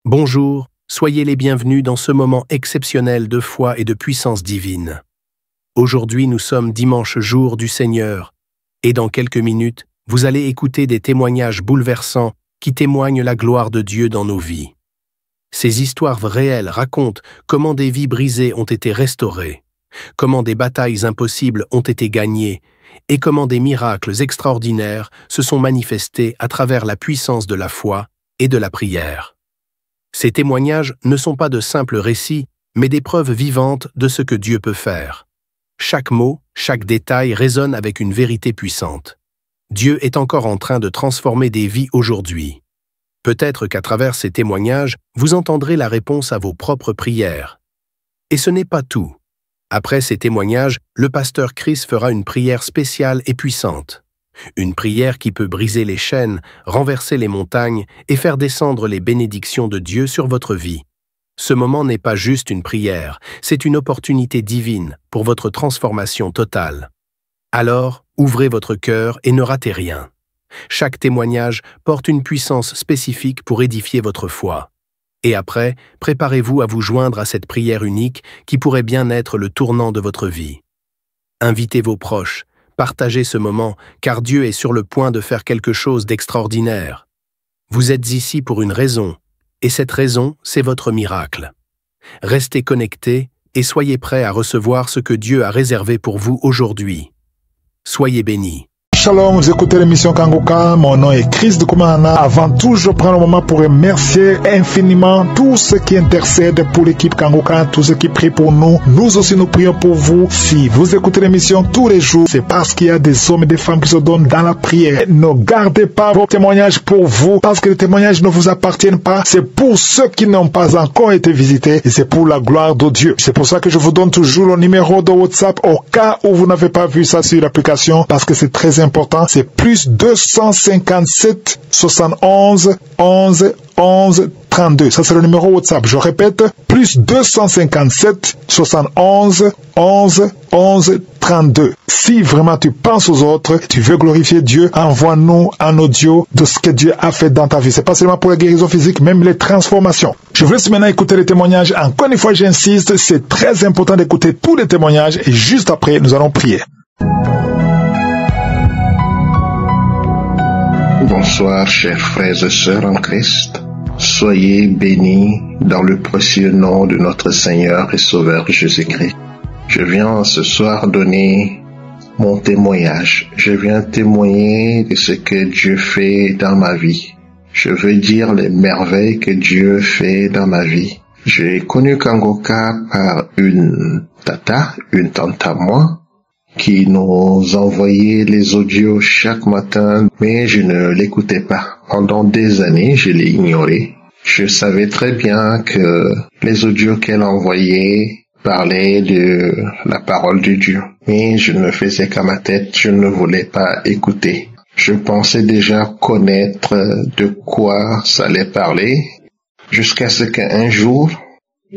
Bonjour, soyez les bienvenus dans ce moment exceptionnel de foi et de puissance divine. Aujourd'hui, nous sommes dimanche jour du Seigneur, et dans quelques minutes, vous allez écouter des témoignages bouleversants qui témoignent la gloire de Dieu dans nos vies. Ces histoires réelles racontent comment des vies brisées ont été restaurées, comment des batailles impossibles ont été gagnées, et comment des miracles extraordinaires se sont manifestés à travers la puissance de la foi et de la prière. Ces témoignages ne sont pas de simples récits, mais des preuves vivantes de ce que Dieu peut faire. Chaque mot, chaque détail résonne avec une vérité puissante. Dieu est encore en train de transformer des vies aujourd'hui. Peut-être qu'à travers ces témoignages, vous entendrez la réponse à vos propres prières. Et ce n'est pas tout. Après ces témoignages, le pasteur Chris fera une prière spéciale et puissante. Une prière qui peut briser les chaînes, renverser les montagnes et faire descendre les bénédictions de Dieu sur votre vie. Ce moment n'est pas juste une prière, c'est une opportunité divine pour votre transformation totale. Alors, ouvrez votre cœur et ne ratez rien. Chaque témoignage porte une puissance spécifique pour édifier votre foi. Et après, préparez-vous à vous joindre à cette prière unique qui pourrait bien être le tournant de votre vie. Invitez vos proches. Partagez ce moment, car Dieu est sur le point de faire quelque chose d'extraordinaire. Vous êtes ici pour une raison, et cette raison, c'est votre miracle. Restez connectés et soyez prêts à recevoir ce que Dieu a réservé pour vous aujourd'hui. Soyez bénis. Shalom, vous écoutez l'émission Kangoka, mon nom est Chris de Koumana. Avant tout, je prends le moment pour remercier infiniment tous ceux qui intercèdent pour l'équipe Kangoka, tous ceux qui prient pour nous. Nous aussi, nous prions pour vous. Si vous écoutez l'émission tous les jours, c'est parce qu'il y a des hommes et des femmes qui se donnent dans la prière. Ne gardez pas vos témoignages pour vous, parce que les témoignages ne vous appartiennent pas. C'est pour ceux qui n'ont pas encore été visités et c'est pour la gloire de Dieu. C'est pour ça que je vous donne toujours le numéro de WhatsApp au cas où vous n'avez pas vu ça sur l'application, parce que c'est très important. C'est plus 257 71 11 11 32. Ça, c'est le numéro WhatsApp. Je répète, plus 257 71 11 11 32. Si vraiment tu penses aux autres, tu veux glorifier Dieu, envoie-nous un audio de ce que Dieu a fait dans ta vie. C'est pas seulement pour la guérison physique, même les transformations. Je vous laisse maintenant écouter les témoignages. Encore une fois, j'insiste, c'est très important d'écouter tous les témoignages et juste après, nous allons prier. Bonsoir, chers frères et sœurs en Christ. Soyez bénis dans le précieux nom de notre Seigneur et Sauveur Jésus-Christ. Je viens ce soir donner mon témoignage. Je viens témoigner de ce que Dieu fait dans ma vie. Je veux dire les merveilles que Dieu fait dans ma vie. J'ai connu Kangoka par une tante à moi, qui nous envoyait les audios chaque matin, mais je ne l'écoutais pas. Pendant des années, je l'ai ignoré. Je savais très bien que les audios qu'elle envoyait parlaient de la parole de Dieu, mais je ne me faisais qu'à ma tête, je ne voulais pas écouter. Je pensais déjà connaître de quoi ça allait parler, jusqu'à ce qu'un jour,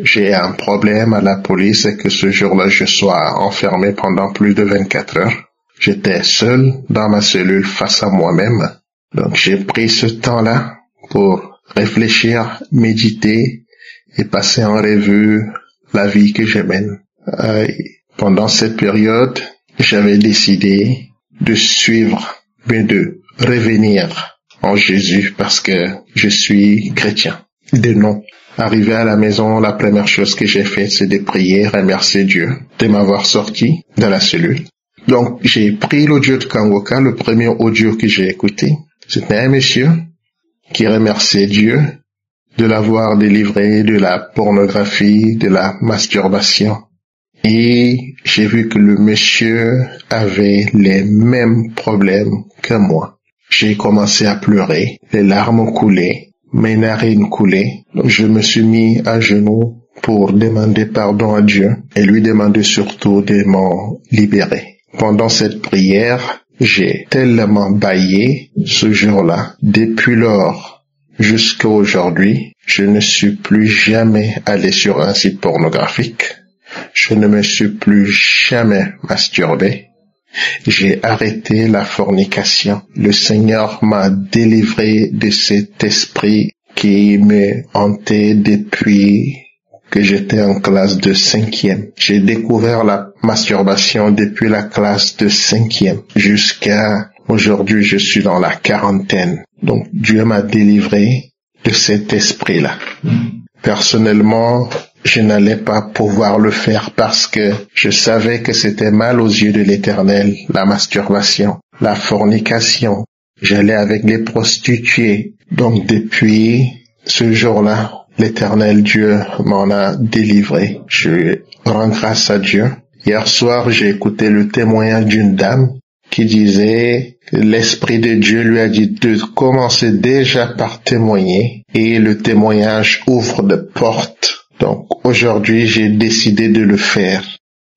j'ai un problème à la police et que ce jour-là, je sois enfermé pendant plus de 24 heures. J'étais seul dans ma cellule face à moi-même. Donc, j'ai pris ce temps-là pour réfléchir, méditer et passer en revue la vie que je mène. Pendant cette période, j'avais décidé de suivre, mais de revenir en Jésus parce que je suis chrétien. De nom. Arrivé à la maison, la première chose que j'ai faite, c'est de prier, remercier Dieu de m'avoir sorti de la cellule. Donc, j'ai pris l'audio de Kangoka, le premier audio que j'ai écouté. C'était un monsieur qui remerciait Dieu de l'avoir délivré de la pornographie, de la masturbation. Et j'ai vu que le monsieur avait les mêmes problèmes que moi. J'ai commencé à pleurer, les larmes coulaient. Mes narines coulaient, donc je me suis mis à genoux pour demander pardon à Dieu et lui demander surtout de m'en libérer. Pendant cette prière, j'ai tellement bâillé ce jour-là. Depuis lors jusqu'à aujourd'hui, je ne suis plus jamais allé sur un site pornographique. Je ne me suis plus jamais masturbé. J'ai arrêté la fornication. Le Seigneur m'a délivré de cet esprit qui me hantait depuis que j'étais en classe de 5e. J'ai découvert la masturbation depuis la classe de 5e jusqu'à aujourd'hui, je suis dans la quarantaine. Donc Dieu m'a délivré de cet esprit-là. Personnellement, je n'allais pas pouvoir le faire parce que je savais que c'était mal aux yeux de l'Éternel, la masturbation, la fornication. J'allais avec les prostituées. Donc depuis ce jour-là, l'Éternel Dieu m'en a délivré. Je rends grâce à Dieu. Hier soir, j'ai écouté le témoignage d'une dame qui disait que l'Esprit de Dieu lui a dit de commencer déjà par témoigner et le témoignage ouvre de portes. Donc aujourd'hui, j'ai décidé de le faire.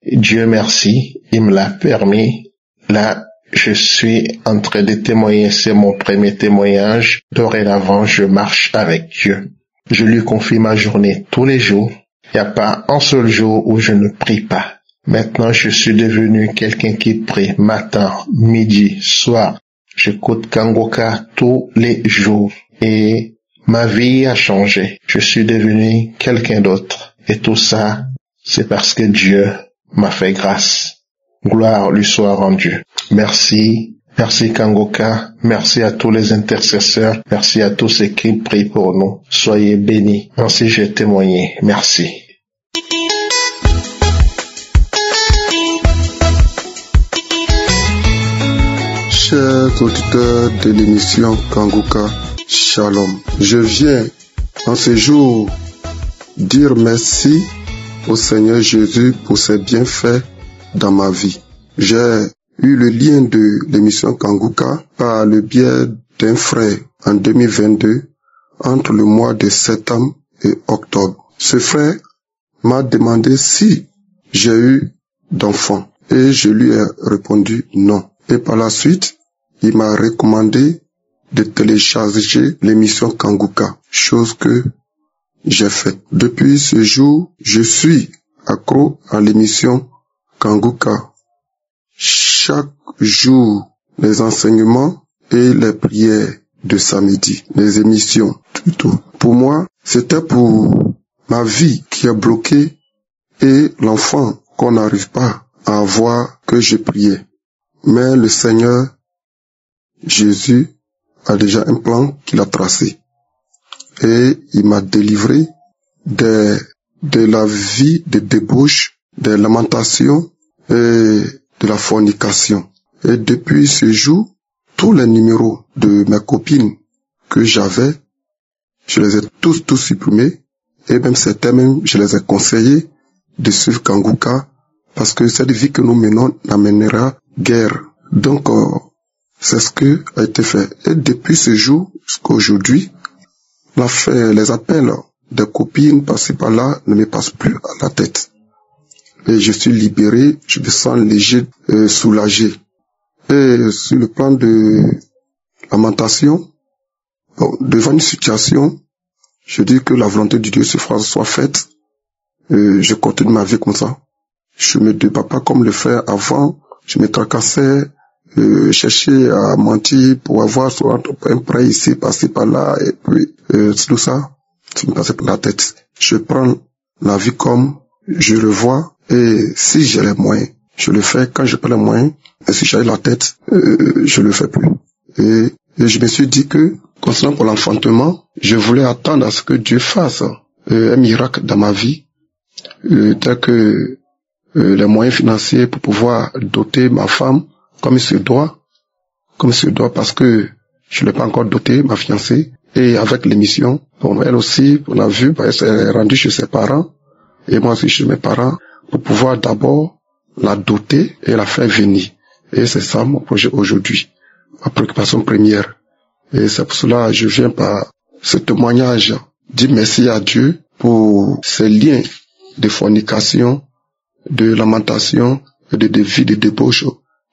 Dieu merci, il me l'a permis. Là, je suis en train de témoigner, c'est mon premier témoignage. Dorénavant, je marche avec Dieu. Je lui confie ma journée tous les jours. Il n'y a pas un seul jour où je ne prie pas. Maintenant, je suis devenu quelqu'un qui prie matin, midi, soir. J'écoute Kangoka tous les jours et ma vie a changé. Je suis devenu quelqu'un d'autre. Et tout ça, c'est parce que Dieu m'a fait grâce. Gloire lui soit rendue. Merci. Merci Kangoka. Merci à tous les intercesseurs. Merci à tous ceux qui prient pour nous. Soyez bénis. Ainsi j'ai témoigné. Merci. Chers auditeurs de l'émission Kangoka, Shalom. Je viens en ce jour dire merci au Seigneur Jésus pour ses bienfaits dans ma vie. J'ai eu le lien de l'émission Kangoka par le biais d'un frère en 2022 entre le mois de septembre et octobre. Ce frère m'a demandé si j'ai eu d'enfants et je lui ai répondu non. Et par la suite, il m'a recommandé de télécharger l'émission Kangoka, chose que j'ai faite. Depuis ce jour, je suis accro à l'émission Kangoka. Chaque jour, les enseignements et les prières de samedi, les émissions, tout. Pour moi, c'était pour ma vie qui est bloquée et l'enfant qu'on n'arrive pas à avoir que je priais. Mais le Seigneur Jésus a déjà un plan qu'il a tracé. Et il m'a délivré de la vie de débauche, des lamentations et de la fornication. Et depuis ce jour, tous les numéros de mes copines que j'avais, je les ai tous supprimés. Et même certains, je les ai conseillés de suivre Kangoka parce que cette vie que nous menons n'amènera guère. Donc, c'est ce qui a été fait. Et depuis ce jour jusqu'à aujourd'hui, les appels des copines passées par là ne me passent plus à la tête. Et je suis libéré, je me sens léger, soulagé. Et sur le plan de lamentation, devant une situation, je dis que la volonté de Dieu soit faite. Je continue ma vie comme ça. Je me débat pas comme le faire avant. Je me tracassais, cherchais à mentir pour avoir un prêt ici, passer par là, et puis tout ça me passait par la tête. Je prends la vie comme je le vois, et si j'ai les moyens, je le fais. Quand j'ai pas les moyens, et si j'ai la tête, je le fais plus. Et je me suis dit que, concernant pour l'enfantement, je voulais attendre à ce que Dieu fasse un miracle dans ma vie, tel que les moyens financiers pour pouvoir doter ma femme comme il se doit, parce que je ne l'ai pas encore doté, ma fiancée, et avec l'émission, elle aussi, on a vu, elle s'est rendue chez ses parents, et moi aussi chez mes parents, pour pouvoir d'abord la doter et la faire venir. Et c'est ça mon projet aujourd'hui, ma préoccupation première. Et c'est pour cela que je viens par ce témoignage, dire merci à Dieu pour ces liens de fornication, de lamentation et de vie de débauche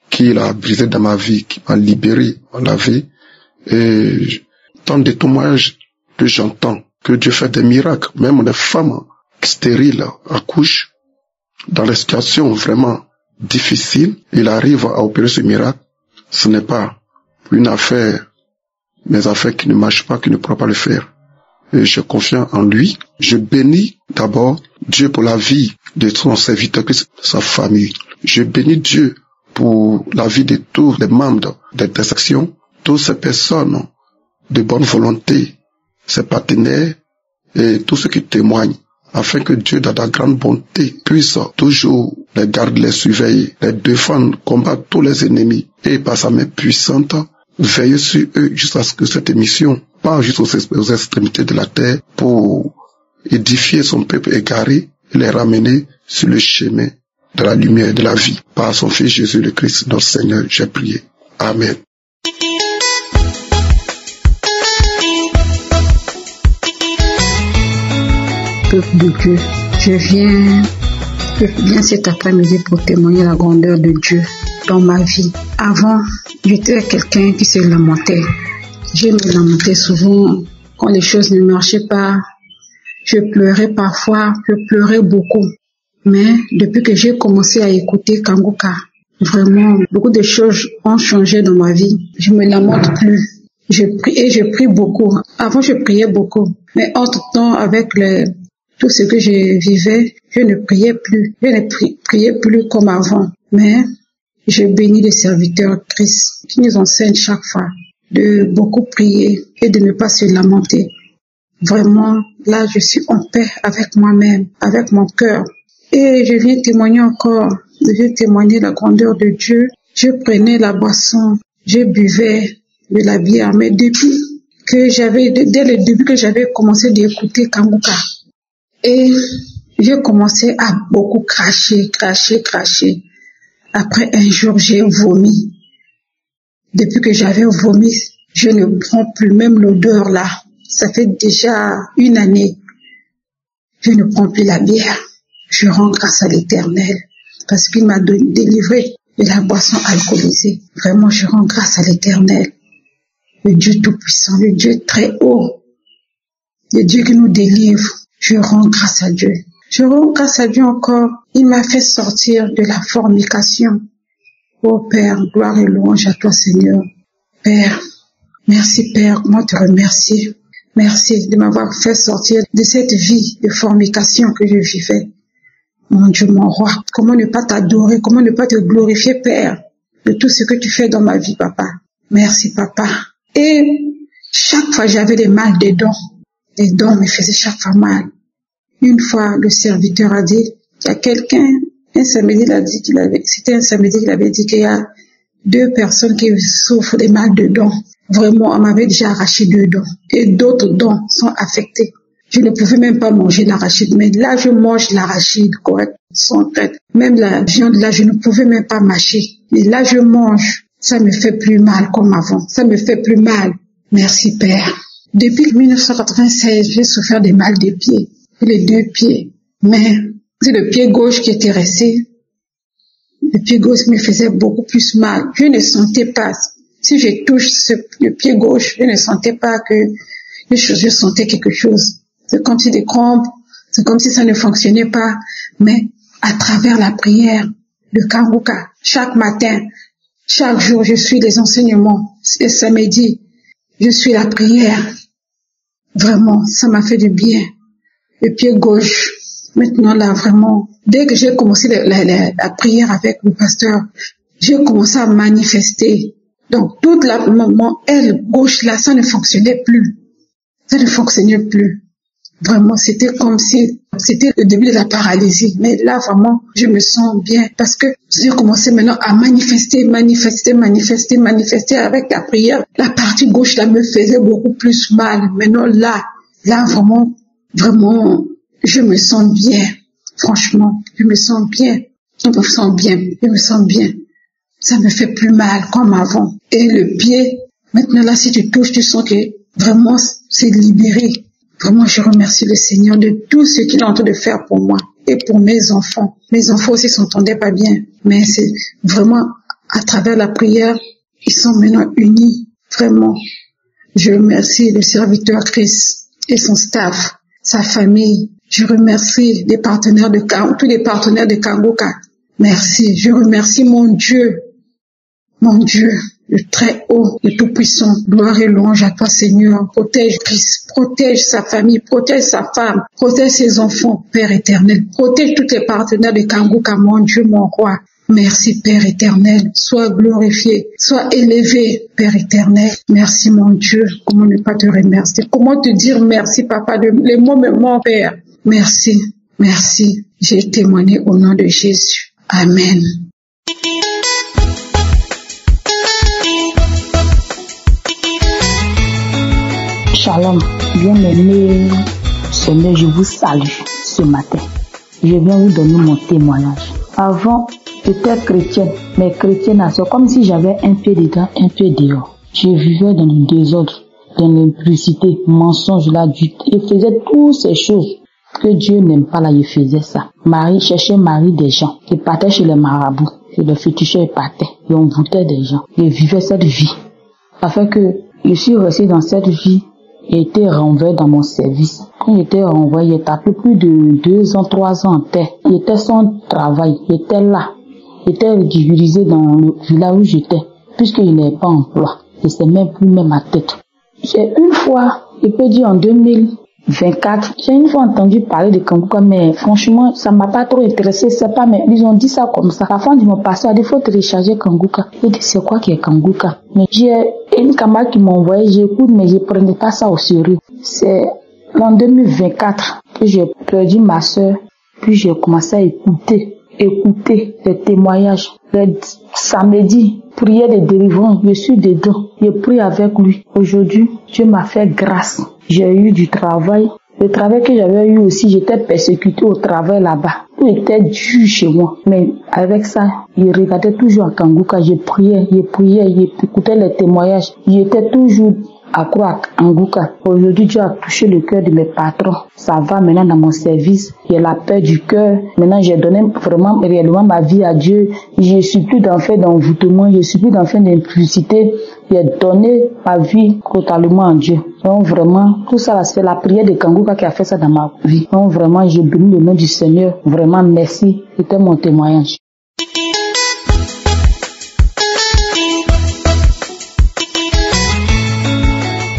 qu'il a brisé dans ma vie, qui m'a libéré dans la vie. Et tant de témoignages que j'entends, que Dieu fait des miracles, même des femmes stériles accouchent dans des situations vraiment difficiles, il arrive à opérer ce miracle. Ce n'est pas une affaire, mes affaires qui ne marchent pas, qui ne pourra pas le faire. et je confie en lui. Je bénis d'abord Dieu pour la vie de son serviteur Christ, de sa famille. Je bénis Dieu pour la vie de tous les membres d'intersection, toutes ces personnes de bonne volonté, ses partenaires et tous ceux qui témoignent, afin que Dieu, dans la grande bonté, puisse toujours les garder, les surveiller, les défendre, combattre tous les ennemis et par sa main puissante, veiller sur eux jusqu'à ce que cette émission parte jusqu'aux extrémités de la terre pour édifier son peuple égaré et les ramener sur le chemin de la lumière et de la vie. Par son Fils Jésus le Christ, notre Seigneur, j'ai prié. Amen. Peuple de Dieu, je viens cet après-midi pour témoigner la grandeur de Dieu dans ma vie. Avant, j'étais quelqu'un qui se lamentait. Je me lamentais souvent quand les choses ne marchaient pas. Je pleurais parfois, je pleurais beaucoup. Mais depuis que j'ai commencé à écouter Kanguka, vraiment, beaucoup de choses ont changé dans ma vie. Je me lamente plus. Je prie beaucoup. Avant, je priais beaucoup. Mais entre-temps, avec tout ce que je vivais, je ne priais plus. Je ne priais plus comme avant. Mais je bénis les serviteurs Christ qui nous enseignent chaque fois de beaucoup prier et de ne pas se lamenter. Vraiment, là, je suis en paix avec moi-même, avec mon cœur. Et je viens témoigner encore, je viens témoigner la grandeur de Dieu. Je prenais la boisson, je buvais de la bière, mais dès le début que j'avais commencé d'écouter Kanguka, et j'ai commencé à beaucoup cracher. Après un jour, j'ai vomi. Depuis que j'avais vomi, je ne prends plus même l'odeur là. Ça fait déjà 1 année. Je ne prends plus la bière. Je rends grâce à l'Éternel parce qu'il m'a délivré de la boisson alcoolisée. Vraiment, je rends grâce à l'Éternel, le Dieu Tout-Puissant, le Dieu très haut, le Dieu qui nous délivre. Je rends grâce à Dieu. Je rends grâce à Dieu encore. Il m'a fait sortir de la fornication. Oh Père, gloire et louange à toi Seigneur. Père, merci Père, moi te remercie. Merci de m'avoir fait sortir de cette vie de fornication que je vivais. Mon Dieu, mon roi, comment ne pas t'adorer, comment ne pas te glorifier, Père, de tout ce que tu fais dans ma vie, Papa. Merci, Papa. Et chaque fois, j'avais des mal des dents. Les dents me faisaient chaque fois mal. Une fois, le serviteur a dit, il y a quelqu'un, un samedi, c'était un samedi qu'il avait dit qu'il y a 2 personnes qui souffrent des mal de dents. Vraiment, on m'avait déjà arraché 2 dents. Et d'autres dents sont affectées. Je ne pouvais même pas manger l'arachide. Mais là, je mange l'arachide correct, sans traite. Même la viande, là, je ne pouvais même pas mâcher. Mais là, je mange. Ça me fait plus mal comme avant. Ça me fait plus mal. Merci, Père. Depuis 1996, j'ai souffert des mal des pieds. Les 2 pieds. Mais c'est le pied gauche qui était resté. Le pied gauche me faisait beaucoup plus mal. Je ne sentais pas. Si je touche le pied gauche, je ne sentais pas que je sentais quelque chose. C'est comme si des crampes, c'est comme si ça ne fonctionnait pas. Mais à travers la prière, le Kanguka, chaque matin, chaque jour, je suis les enseignements. Et samedi, je suis la prière. Vraiment, ça m'a fait du bien. Le pied gauche, maintenant là, vraiment, dès que j'ai commencé la prière avec le pasteur, j'ai commencé à manifester. Donc, toute la aile gauche là, ça ne fonctionnait plus. Ça ne fonctionnait plus. Vraiment, c'était comme si c'était le début de la paralysie. Mais là, vraiment, je me sens bien parce que j'ai commencé maintenant à manifester avec la prière. La partie gauche là me faisait beaucoup plus mal. Maintenant là, vraiment, je me sens bien. Franchement, je me sens bien. Je me sens bien. Ça me fait plus mal comme avant. Et le pied, maintenant là, si tu touches, tu sens que vraiment c'est libéré. Vraiment, je remercie le Seigneur de tout ce qu'il est en train de faire pour moi et pour mes enfants. Mes enfants aussi s'entendaient pas bien. Mais c'est vraiment à travers la prière, ils sont maintenant unis. Vraiment, je remercie le serviteur Christ et son staff, sa famille. Je remercie les partenaires tous les partenaires de Kanguka. Merci. Je remercie mon Dieu, le très haut, le tout-puissant. Gloire et louange à toi, Seigneur. Protège Christ, protège sa famille, protège sa femme, protège ses enfants, Père éternel. Protège tous les partenaires de Kanguka, mon Dieu, mon roi. Merci, Père éternel. Sois glorifié, sois élevé, Père éternel. Merci, mon Dieu. Comment ne pas te remercier? Comment te dire merci, Papa? Les mots me manquent, Père. Merci, merci. J'ai témoigné au nom de Jésus. Amen. Shalom, bien-aimé Seigneur, je vous salue ce matin. Je viens vous donner mon témoignage. Avant, j'étais chrétienne, mais chrétienne, c'est comme si j'avais un pied dedans, un pied dehors. Je vivais dans le désordre, dans l'impudicité, mensonge, l'adultère. Je faisais toutes ces choses que Dieu n'aime pas, là, je faisais ça. Cherchais mari des gens. Je partais chez les marabouts, chez les féticheurs, je partais. Et on voûtait des gens. Je vivais cette vie. Afin que je suis resté dans cette vie. J'ai été renvoyé dans mon service. Quand j'étais renvoyé, j'ai tapé plus de 2 ans, 3 ans en terre. J'étais sans travail, j'étais là. J'étais ridiculisé dans le village où j'étais, puisque je n'avais pas emploi. Je ne sais même plus ma tête. J'ai une fois, je peux dire en 2024, j'ai une fois entendu parler de Kanguka, mais franchement, ça m'a pas trop intéressé, c'est pas, mais ils ont dit ça comme ça. La fin de mon passé, il faut télécharger Kanguka. J'ai dit, c'est quoi qui est Kanguka? Mais j'ai une camarade qui m'a envoyé, j'écoute, mais je prenais pas ça au sérieux. C'est en 2024 que j'ai perdu ma soeur, puis j'ai commencé à écouter les témoignages. Le samedi, prière de délivrance, je suis dedans, je prie avec lui. Aujourd'hui, Dieu m'a fait grâce. J'ai eu du travail. Le travail que j'avais eu aussi, j'étais persécuté au travail là-bas. Tout était dur chez moi. Mais avec ça, je regardais toujours à Kanguka, je priais, j'écoutais les témoignages. J'étais toujours accro à Kanguka. Aujourd'hui, Dieu a touché le cœur de mes patrons. Ça va maintenant dans mon service. J'ai la paix du cœur. Maintenant, j'ai donné vraiment, réellement ma vie à Dieu. Je suis plus dans fait d'envoûtement. Je suis plus dans fait d'impudicité. J'ai donné ma vie totalement à Dieu. Donc vraiment, tout ça, c'est la prière de Kanguka qui a fait ça dans ma vie. Donc vraiment, je bénis le nom du Seigneur. Vraiment, merci. C'était mon témoignage.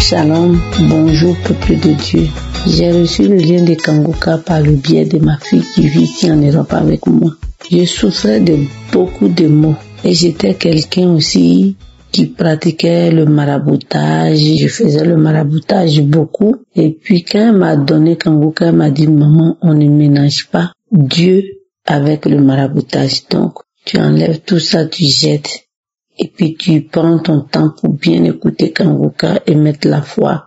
Shalom, bonjour peuple de Dieu. J'ai reçu le lien de Kanguka par le biais de ma fille qui vit ici en Europe avec moi. Je souffrais de beaucoup de maux et j'étais quelqu'un aussi qui pratiquait le maraboutage. Je faisais le maraboutage beaucoup. Et puis quand elle m'a donné Kanguka, elle m'a dit, maman, on ne mélange pas Dieu avec le maraboutage. Donc, tu enlèves tout ça, tu jettes. Et puis tu prends ton temps pour bien écouter Kanguka et mettre la foi.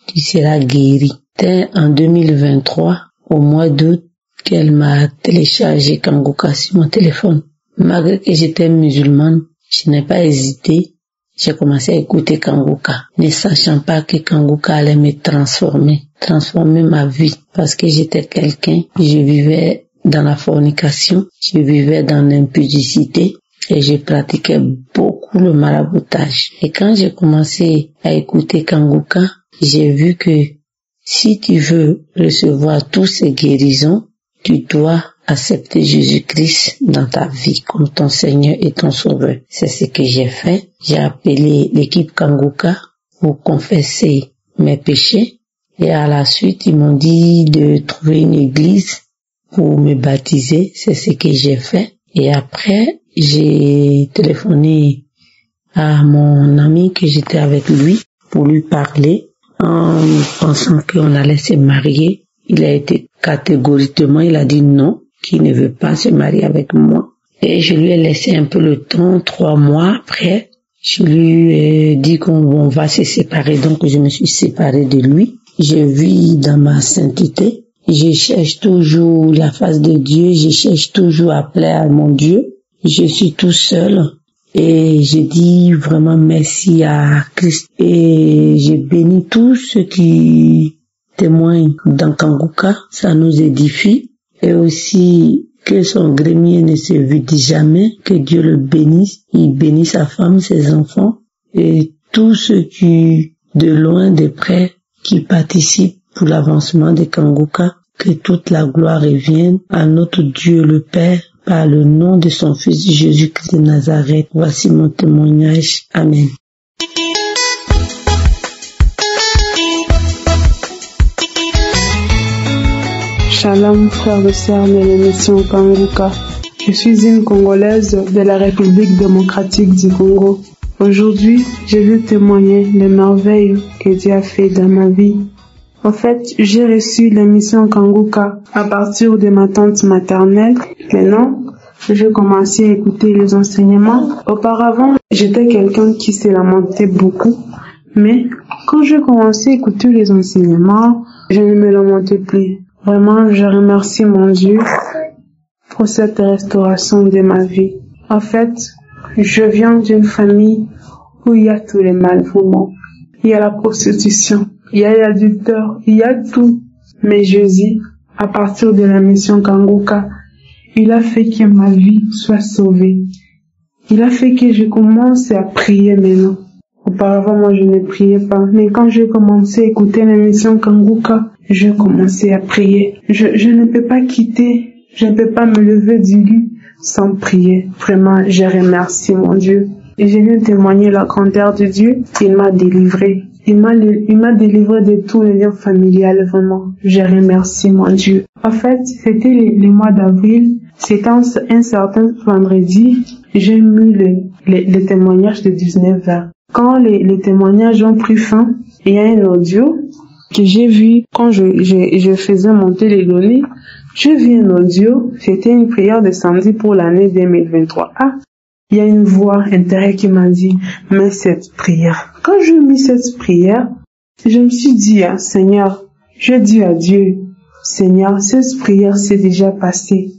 Tu seras guéri. C'était en 2023, au mois d'août, qu'elle m'a téléchargé Kanguka sur mon téléphone. Malgré que j'étais musulmane, je n'ai pas hésité. J'ai commencé à écouter Kanguka, ne sachant pas que Kanguka allait me transformer ma vie. Parce que j'étais quelqu'un, je vivais dans la fornication, je vivais dans l'impudicité. Et je pratiquais beaucoup le maraboutage. Et quand j'ai commencé à écouter Kanguka, j'ai vu que si tu veux recevoir tous ces guérisons, tu dois accepter Jésus-Christ dans ta vie comme ton Seigneur et ton Sauveur. C'est ce que j'ai fait. J'ai appelé l'équipe Kanguka pour confesser mes péchés. Et à la suite, ils m'ont dit de trouver une église pour me baptiser. C'est ce que j'ai fait. Et après, j'ai téléphoné à mon ami que j'étais avec lui pour lui parler en pensant qu'on allait se marier. Il a été catégoriquement, il a dit non, qu'il ne veut pas se marier avec moi. Et je lui ai laissé un peu le temps, 3 mois après. Je lui ai dit qu'on va se séparer, donc je me suis séparée de lui. Je vis dans ma sainteté. Je cherche toujours la face de Dieu, je cherche toujours à plaire à mon Dieu. Je suis tout seul et je dis vraiment merci à Christ et je bénis tous ceux qui témoignent dans Kanguka. Ça nous édifie et aussi que son grenier ne se vide jamais, que Dieu le bénisse. Il bénit sa femme, ses enfants et tous ceux qui, de loin, de près, qui participent pour l'avancement de Kanguka. Que toute la gloire revienne à notre Dieu le Père, par le nom de son Fils Jésus-Christ de Nazareth. Voici mon témoignage. Amen. Shalom, frères et sœurs de l'émission Kanguka. Je suis une Congolaise de la République démocratique du Congo. Aujourd'hui, je veux témoigner les merveilles que Dieu a fait dans ma vie. En fait, j'ai reçu l'émission Kanguka à partir de ma tante maternelle. Maintenant, j'ai commencé à écouter les enseignements. Auparavant, j'étais quelqu'un qui se lamentait beaucoup. Mais quand j'ai commencé à écouter les enseignements, je ne me lamentais plus. Vraiment, je remercie mon Dieu pour cette restauration de ma vie. En fait, je viens d'une famille où il y a tous les mal, vraiment. Il y a la prostitution, il y a l'adultère, il y a tout. Mais Jésus, à partir de la mission Kanguka, il a fait que ma vie soit sauvée. Il a fait que je commence à prier maintenant. Auparavant, moi, je ne priais pas. Mais quand j'ai commencé à écouter l'émission Kanguka, j'ai commencé à prier. Je ne peux pas quitter, je ne peux pas me lever du lit sans prier. Vraiment, je remercie mon Dieu. Et je viens témoigner la grandeur de Dieu. Il m'a délivré. Il m'a délivré de tous les liens familiales, vraiment. Je remercie mon Dieu. En fait, c'était les mois d'avril. C'était un certain vendredi. J'ai mis le témoignage de 19h. Quand les témoignages ont pris fin, il y a un audio que j'ai vu quand je faisais monter les données. J'ai vu un audio, c'était une prière de samedi pour l'année 2023. Ah, il y a une voix intérieure qui m'a dit, mais cette prière. Quand j'ai mis cette prière, je me suis dit, ah, Seigneur, je dis à Dieu, Seigneur, cette prière s'est déjà passée.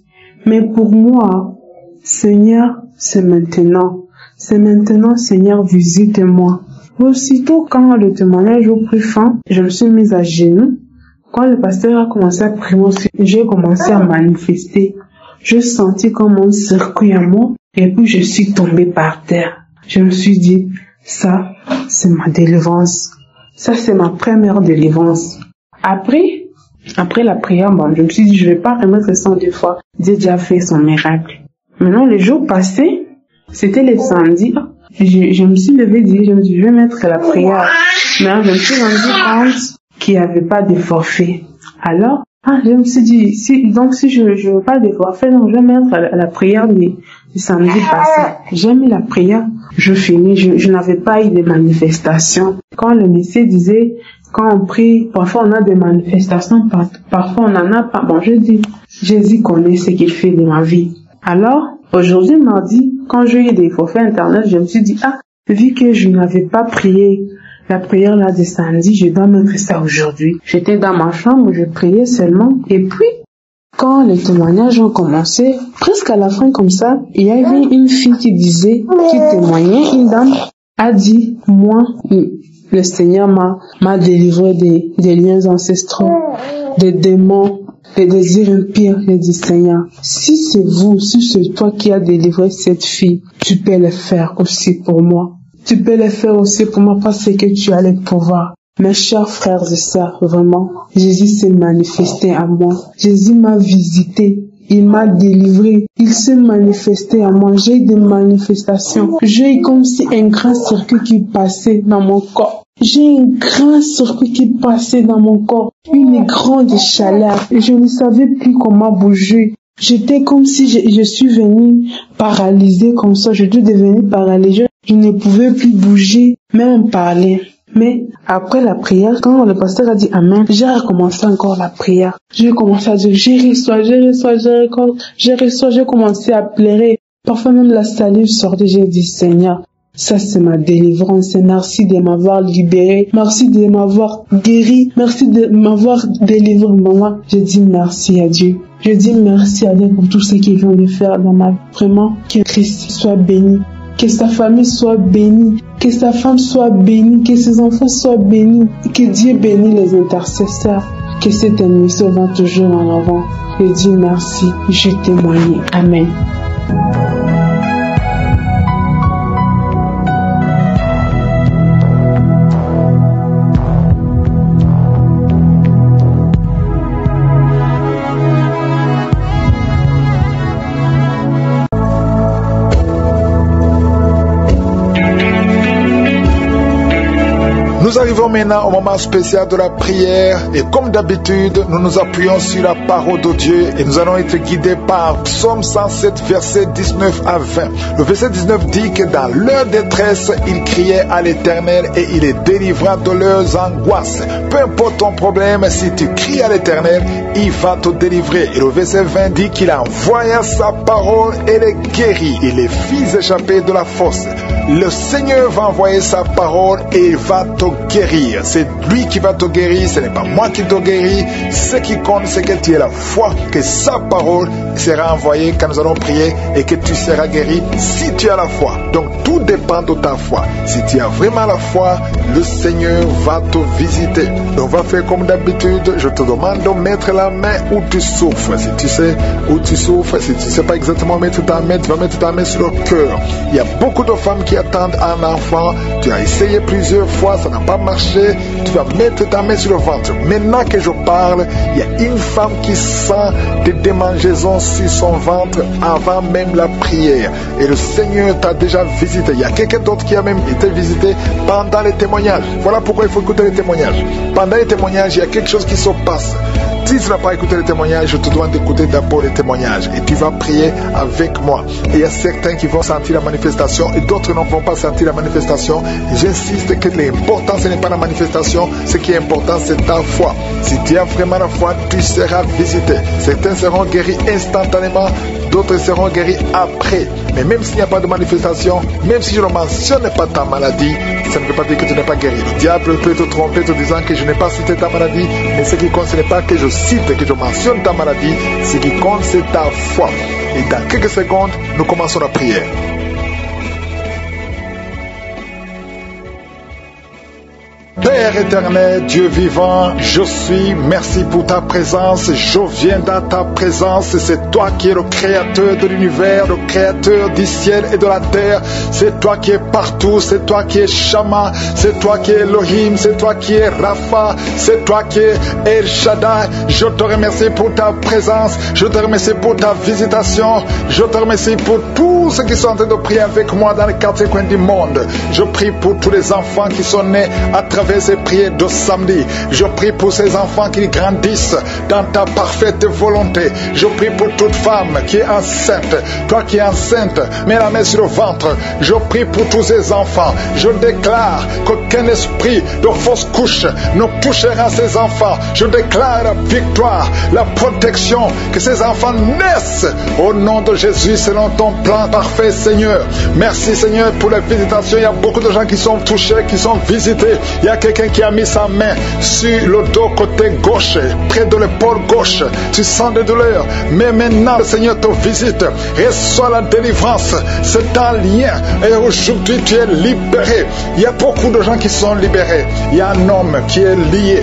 Mais pour moi, Seigneur, c'est maintenant. C'est maintenant, Seigneur, visite-moi. Aussitôt, quand le témoignage a pris fin, je me suis mise à genoux. Quand le pasteur a commencé à prier, j'ai commencé à manifester. Je sentis comme un circuit à moi, et puis je suis tombée par terre. Je me suis dit, ça, c'est ma délivrance. Ça, c'est ma première délivrance. Après la prière, je me suis dit, je vais pas remettre ça 2 fois. Dieu a déjà fait son miracle. Maintenant, les jours passés, c'était les samedis. Je me suis levée, je me suis dit, je vais mettre la prière. Mais je me suis rendu compte qu'il n'y avait pas de forfait. Alors, je me suis dit, si je veux pas de forfait, donc je vais mettre la prière du samedi passé. J'ai mis la prière, je finis, je n'avais pas eu de manifestation. Quand le Messie disait, quand on prie, parfois on a des manifestations, parfois on n'en a pas. Bon, je dis, Jésus connaît ce qu'il fait de ma vie. Alors, aujourd'hui, mardi, quand j'ai eu des forfaits internet, je me suis dit, vu que je n'avais pas prié la prière là de samedi, je dois mettre ça aujourd'hui. J'étais dans ma chambre, je priais seulement. Et puis, quand les témoignages ont commencé, presque à la fin comme ça, il y avait une fille qui témoignait, une dame a dit, moi, le Seigneur m'a délivré des liens ancestraux, des démons, des désirs impurs. J'ai dit, Seigneur, si c'est toi qui as délivré cette fille, tu peux le faire aussi pour moi. Tu peux le faire aussi pour moi parce que tu as le pouvoir. Mes chers frères et sœurs, vraiment, Jésus s'est manifesté à moi. Jésus m'a visité. Il m'a délivré. Il s'est manifesté à moi. J'ai eu des manifestations. J'ai eu comme si un grand circuit qui passait dans mon corps. J'ai un grand circuit qui passait dans mon corps. Une grande chaleur. Je ne savais plus comment bouger. J'étais comme si je suis venue paralysée comme ça. Je suis devenue paralysée. Je ne pouvais plus bouger, même parler. Mais après la prière, quand le pasteur a dit Amen, j'ai recommencé encore la prière. J'ai commencé à dire, j'ai commencé à pleurer. Parfois même la salive sortait, j'ai dit Seigneur, ça c'est ma délivrance. Merci de m'avoir libéré. Merci de m'avoir guéri. Merci de m'avoir délivré. Maman, je dis merci à Dieu. Je dis merci à Dieu pour tout ce qu'il vient de faire dans ma vie. Vraiment, que Christ soit béni. Que sa famille soit bénie, que sa femme soit bénie, que ses enfants soient bénis, que Dieu bénisse les intercesseurs, que cette émission va toujours en avant. Je dis merci, je témoigne. Amen. arrivons maintenant au moment spécial de la prière et comme d'habitude, nous nous appuyons sur la parole de Dieu et nous allons être guidés par Psaume 107, verset 19 à 20. Le verset 19 dit que dans leur détresse, ils criaient à l'Éternel et il les délivra de leurs angoisses. Peu importe ton problème, si tu cries à l'Éternel, il va te délivrer. Et le verset 20 dit qu'il envoya sa parole et les guérit. Il les fit échapper de la fosse. Le Seigneur va envoyer sa parole et il va te guérir. C'est lui qui va te guérir, ce n'est pas moi qui te guéris. Ce qui compte, c'est que tu aies la foi, que sa parole sera envoyée quand nous allons prier et que tu seras guéri si tu as la foi. Donc tout dépend de ta foi. Si tu as vraiment la foi, le Seigneur va te visiter. Donc on va faire comme d'habitude. Je te demande de mettre la main où tu souffres. Si tu sais où tu souffres, si tu ne sais pas exactement mettre ta main, tu vas mettre ta main sur le cœur. Il y a beaucoup de femmes qui attendent un enfant. Tu as essayé plusieurs fois, ça n'a pas marché. Tu vas mettre ta main sur le ventre. Maintenant que je parle, il y a une femme qui sent des démangeaisons sur son ventre avant même la prière. Et le Seigneur t'a déjà visité. Il y a quelqu'un d'autre qui a même été visité pendant les témoignages. Voilà pourquoi il faut écouter les témoignages. Pendant les témoignages, il y a quelque chose qui se passe. Si tu n'as pas écouté les témoignages, je te demande d'écouter d'abord les témoignages et tu vas prier avec moi. Et il y a certains qui vont sentir la manifestation et d'autres ne vont pas sentir la manifestation. J'insiste que l'important ce n'est pas la manifestation, ce qui est important c'est ta foi. Si tu as vraiment la foi, tu seras visité. Certains seront guéris instantanément, d'autres seront guéris après. Mais même s'il n'y a pas de manifestation, même si je ne mentionne pas ta maladie, ça ne veut pas dire que tu n'es pas guéri. Le diable peut te tromper te disant que je n'ai pas cité ta maladie, mais ce qui compte ce n'est pas que je cite, que je mentionne ta maladie, ce qui compte c'est ta foi. Et dans quelques secondes, nous commençons la prière. Père éternel, Dieu vivant, je suis, merci pour ta présence, je viens dans ta présence, c'est toi qui es le créateur de l'univers, le créateur du ciel et de la terre, c'est toi qui es partout, c'est toi qui es Shama, c'est toi qui es Elohim, c'est toi qui es Rapha, c'est toi qui es El Shaddai. Je te remercie pour ta présence, je te remercie pour ta visitation, je te remercie pour tous ceux qui sont en train de prier avec moi dans les 4 coins du monde. Je prie pour tous les enfants qui sont nés à travers ces prières de samedi. Je prie pour ces enfants qui grandissent dans ta parfaite volonté. Je prie pour toute femme qui est enceinte. Toi qui es enceinte, mets la main sur le ventre. Je prie pour tous ces enfants. Je déclare qu'aucun esprit de fausse couche ne touchera ces enfants. Je déclare la victoire, la protection, que ces enfants naissent au nom de Jésus selon ton plan parfait, Seigneur. Merci, Seigneur, pour la visitation. Il y a beaucoup de gens qui sont touchés, qui sont visités. Il y a quelqu'un qui a mis sa main sur le dos côté gauche, près de l'épaule gauche. Tu sens des douleurs, mais maintenant le Seigneur te visite. Reçois la délivrance, c'est un lien. Et aujourd'hui tu es libéré. Il y a beaucoup de gens qui sont libérés. Il y a un homme qui est lié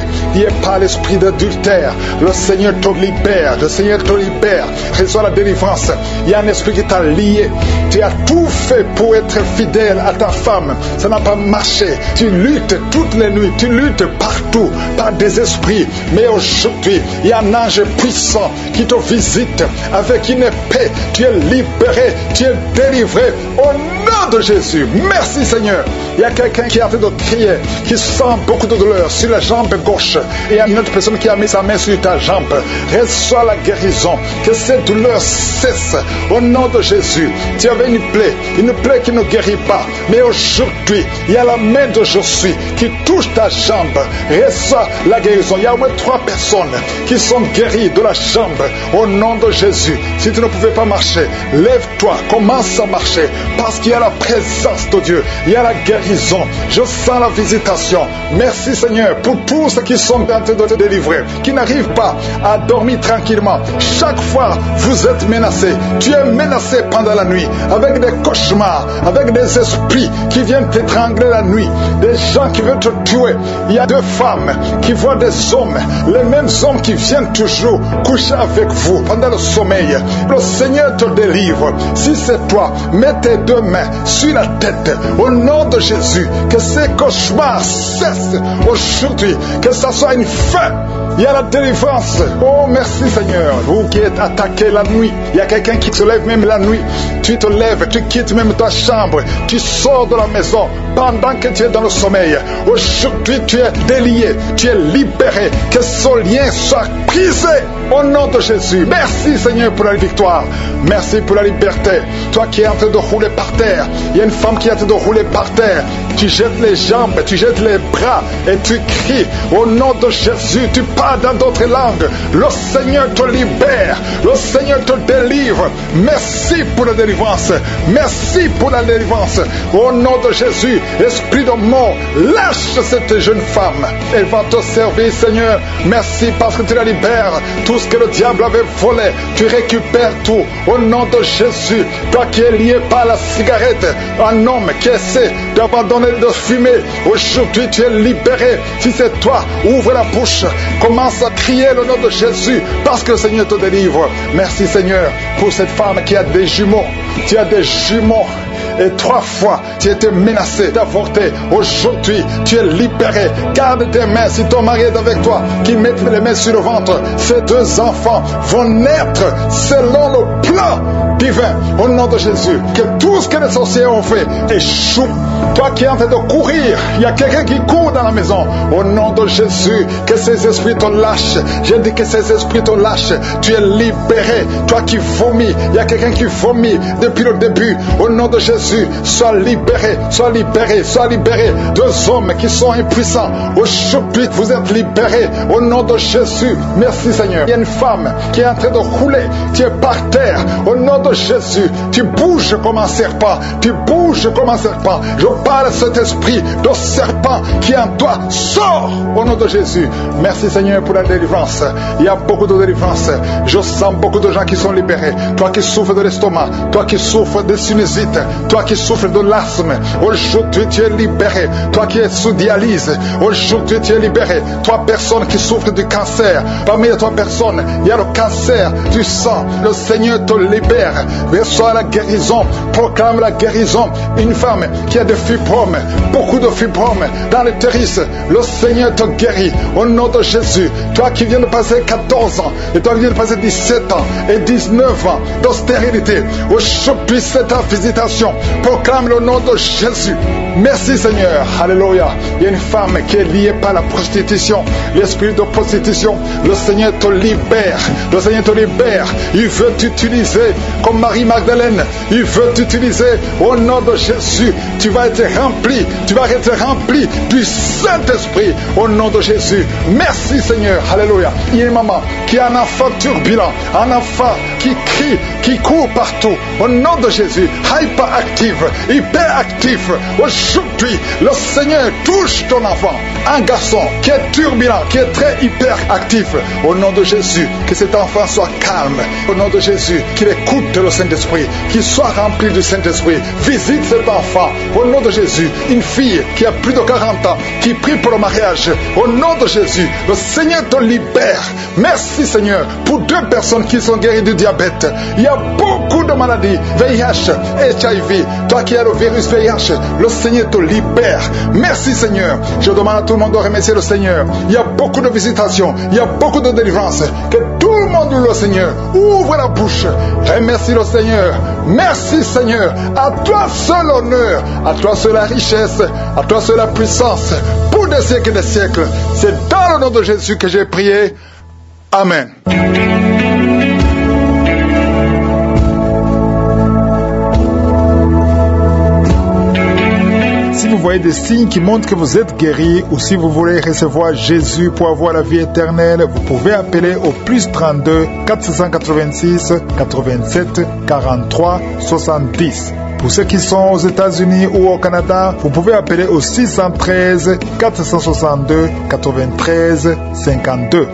par l'esprit d'adultère. Le Seigneur te libère, le Seigneur te libère. Reçois la délivrance. Il y a un esprit qui t'a lié. Tu as tout fait pour être fidèle à ta femme. Ça n'a pas marché. Tu luttes toutes les nuits, tu luttes partout par des esprits. Mais aujourd'hui, il y a un ange puissant qui te visite avec une épée. Tu es libéré, tu es délivré au nom de Jésus. Merci Seigneur. Il y a quelqu'un qui est en train de crier, qui sent beaucoup de douleur sur la jambe gauche. Et il y a une autre personne qui a mis sa main sur ta jambe. Reçois la guérison. Que cette douleur cesse au nom de Jésus. Tu avais une plaie qui ne guérit pas. Mais aujourd'hui, il y a la main de Josué qui touche ta jambe. Reçois la guérison. Il y a au moins 3 personnes qui sont guéries de la jambe au nom de Jésus. Si tu ne pouvais pas marcher, lève-toi, commence à marcher, parce qu'il y a la présence de Dieu, il y a la guérison. Je sens la visitation. Merci Seigneur pour tous ceux qui sont en train de te délivrer, qui n'arrivent pas à dormir tranquillement. Chaque fois vous êtes menacé, tu es menacé pendant la nuit avec des cauchemars, avec des esprits qui viennent t'étrangler la nuit, des gens qui veulent te tuer. Il y a 2 femmes qui voient des hommes, les mêmes hommes qui viennent toujours coucher avec vous pendant le sommeil. Le Seigneur te délivre. Si c'est toi, mets tes 2 mains sur la tête. Au nom de Jésus, que ces cauchemars cessent aujourd'hui, que ça soit une fin. Il y a la délivrance. Oh, merci Seigneur. Vous qui êtes attaqués la nuit, il y a quelqu'un qui se lève même la nuit. Tu te lèves, tu quittes même ta chambre, tu sors de la maison pendant que tu es dans le sommeil. Aujourd'hui, tu es délié, tu es libéré. Que ce lien soit brisé au nom de Jésus. Merci Seigneur pour la victoire. Merci pour la liberté. Toi qui es en train de rouler par terre, il y a une femme qui est en train de rouler par terre. Tu jettes les jambes, tu jettes les bras et tu cries au nom de Jésus. Tu parles dans d'autres langues. Le Seigneur te libère. Le Seigneur te délivre. Merci pour la délivrance. Merci pour la délivrance. Au nom de Jésus, esprit de mort, lâche cette jeune femme. Elle va te servir, Seigneur. Merci parce que tu la libères. Tout ce que le diable avait volé, tu récupères tout. Au nom de Jésus, toi qui es lié par la cigarette, un homme qui essaie d'abandonner de fumer, aujourd'hui tu es libéré. Si c'est toi, ouvre la bouche, commence à crier le nom de Jésus, parce que le Seigneur te délivre. Merci Seigneur pour cette femme qui a des jumeaux. Tu as des jumeaux. Et 3 fois, tu étais menacé d'avorter. Aujourd'hui, tu es libéré. Garde tes mains si ton mari est avec toi, qui met les mains sur le ventre. Ces 2 enfants vont naître selon le plan divin. Au nom de Jésus, que tout ce que les sorciers ont fait échoue. Toi qui es en train de courir, il y a quelqu'un qui court dans la maison. Au nom de Jésus, que ces esprits te lâchent. J'ai dit que ces esprits te lâchent. Tu es libéré. Toi qui vomis, il y a quelqu'un qui vomit depuis le début. Au nom de Jésus, sois libéré, sois libéré, sois libéré. 2 hommes qui sont impuissants, aujourd'hui vous êtes libérés au nom de Jésus. Merci Seigneur. Il y a une femme qui est en train de rouler, tu es par terre, au nom de Jésus, tu bouges comme un serpent, tu bouges comme un serpent. Je parle à cet esprit de serpent qui est en toi, sors au nom de Jésus. Merci Seigneur pour la délivrance. Il y a beaucoup de délivrance. Je sens beaucoup de gens qui sont libérés. Toi qui souffres de l'estomac, toi qui souffres de sinusite, toi qui souffres de l'asthme, aujourd'hui tu es libéré. Toi qui es sous dialyse, aujourd'hui tu es libéré. Toi personne qui souffre du cancer, parmi les 3 personnes, il y a le cancer du sang. Le Seigneur te libère. Reçois la guérison, proclame la guérison. Une femme qui a des fibromes, beaucoup de fibromes dans l'utérus, le Seigneur te guérit au nom de Jésus. Toi qui viens de passer 14 ans, et toi qui viens de passer 17 ans et 19 ans de stérilité, aujourd'hui c'est ta visitation. Proclame le nom de Jésus. Merci Seigneur. Alléluia. Il y a une femme qui est liée par la prostitution, l'esprit de prostitution. Le Seigneur te libère. Le Seigneur te libère. Il veut t'utiliser comme Marie-Magdalène. Il veut t'utiliser au nom de Jésus. Tu vas être rempli. Tu vas être rempli du Saint-Esprit au nom de Jésus. Merci Seigneur. Alléluia. Il y a une maman qui a un enfant turbulent, un enfant qui crie, qui court partout. Au nom de Jésus. Hyperactif. Aujourd'hui, le Seigneur touche ton enfant. Un garçon qui est turbulent, qui est très hyperactif. Au nom de Jésus, que cet enfant soit calme. Au nom de Jésus, qu'il écoute le Saint-Esprit, qu'il soit rempli du Saint-Esprit. Visite cet enfant. Au nom de Jésus, une fille qui a plus de 40 ans, qui prie pour le mariage. Au nom de Jésus, le Seigneur te libère. Merci Seigneur pour 2 personnes qui sont guéries du diabète. Il y a beaucoup de maladies, VIH, HIV. Toi qui as le virus VIH, le Seigneur te libère. Merci Seigneur. Je demande à tout le monde de remercier le Seigneur. Il y a beaucoup de visitations, il y a beaucoup de délivrances. Que tout le monde loue le Seigneur. Ouvre la bouche. Remercie le Seigneur. Merci Seigneur. À toi seul l'honneur, à toi seul la richesse, à toi seul la puissance, pour des siècles et des siècles. C'est dans le nom de Jésus que j'ai prié. Amen. Si vous voyez des signes qui montrent que vous êtes guéri, ou si vous voulez recevoir Jésus pour avoir la vie éternelle, vous pouvez appeler au plus 32 486 87 43 70. Pour ceux qui sont aux États-Unis ou au Canada, vous pouvez appeler au 613 462 93 52.